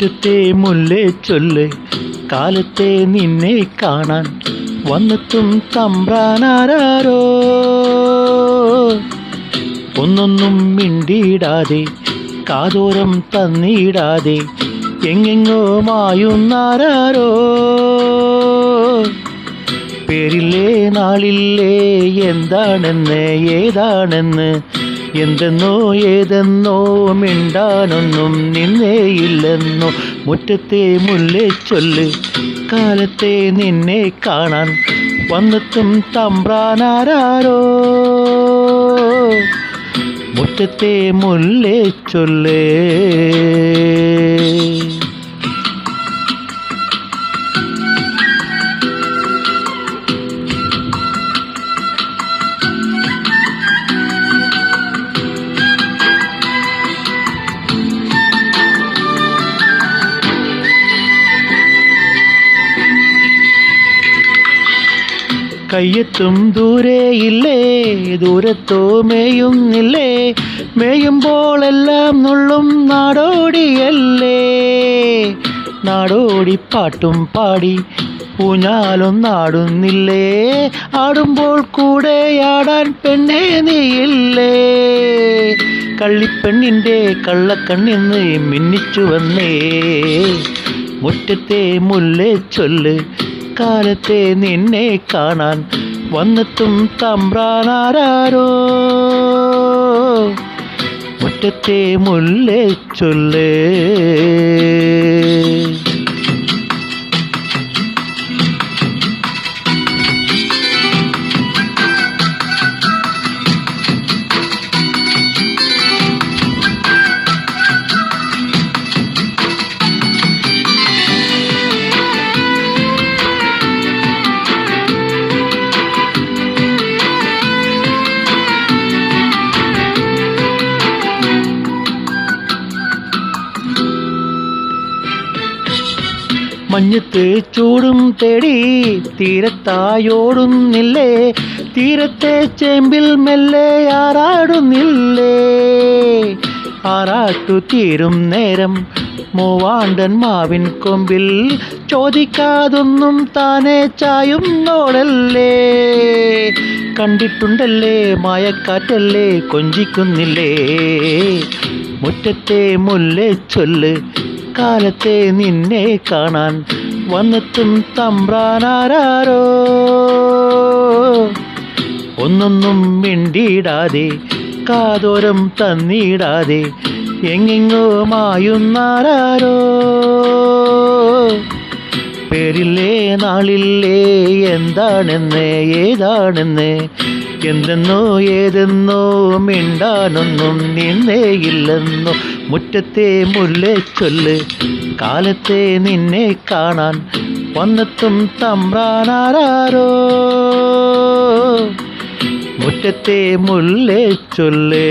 മുറ്റത്തെ മുല്ലേ ചൊല്ല് കാലത്തെ നിന്നെ കാണാൻ വന്നെത്തും തമ്പ്രാനാരോ. ഒന്നൊന്നും മിണ്ടിയിടാതെ കാതോരം തന്നിടാതെ എങ്ങെങ്ങോ മായുന്നാരോ. പേരില്ലേ നാളില്ലേ എന്താണെന്ന് ഏതാണെന്ന് എന്തെന്നോ ഏതെന്നോ മിണ്ടാനൊന്നും നിന്നേയില്ലെന്നോ. മുറ്റത്തെ മുല്ലേ ചൊല്ല് കാലത്തെ നിന്നെ കാണാൻ വന്നെത്തും തമ്പ്രാനാരോ. മുറ്റത്തെ മുല്ലേ ചൊല്ല്. കയ്യെത്തും ദൂരെയില്ലേ ദൂരത്തോ മേയുന്നില്ലേ. മേയുമ്പോഴെല്ലാം നുള്ളും നാടോടിയല്ലേ. നാടോടിപ്പാട്ടും പാടി ഊഞ്ഞാലൊന്നാടുന്നില്ലേ. ആടുമ്പോൾ കൂടെയാടാൻ പെണ്ണേ നീയില്ലേ. കള്ളിപ്പെണ്ണിൻ്റെ കള്ളക്കണ്ണിന്ന് മിന്നിച്ചു വന്നേ. മുറ്റത്തെ മുല്ലേ ചൊല്ല് കാലത്തെ നിന്നെ കാണാൻ വന്നെത്തും തമ്പ്രാനാരോ. മുറ്റത്തെ മുല്ലേ ചൊല്ല്. മഞ്ഞത്ത് ചൂടും തേടി തീരത്തായോടുന്നില്ലേ. തീരത്തെ ചേമ്പിൽ മെല്ലെ ആറാടുന്നില്ലേ. ആറാട്ടു തീരും നേരം മൂവാണ്ടൻ മാവിൻ കൊമ്പിൽ ചോദിക്കാതൊന്നും താനെ ചായുന്നോളല്ലേ. കണ്ടിട്ടുണ്ടല്ലേ മായക്കാറ്റല്ലേ കൊഞ്ചിക്കുന്നില്ലേ. മുറ്റത്തെ മുല്ലേ ചൊല്ല് കാലത്തെ നിന്നെ കാണാൻ വന്നെത്തും തമ്പ്രാനാരോ. ഒന്നൊന്നും മിണ്ടിയിടാതെ കാതോരം തന്നിടാതെ എങ്ങെങ്ങോ മായുന്നാരോ. പേരില്ലേ നാളില്ലേ എന്താണെന്ന് ഏതാണെന്ന് എന്തെന്നോ ഏതെന്നോ മിണ്ടാനൊന്നും നിന്നേയില്ലെന്നോ. മുറ്റത്തെ മുല്ലേ ചൊല്ല് കാലത്തെ നിന്നെ കാണാൻ വന്നെത്തും തമ്പ്രാനാരോ. മുറ്റത്തെ മുല്ലേ ചൊല്ല്.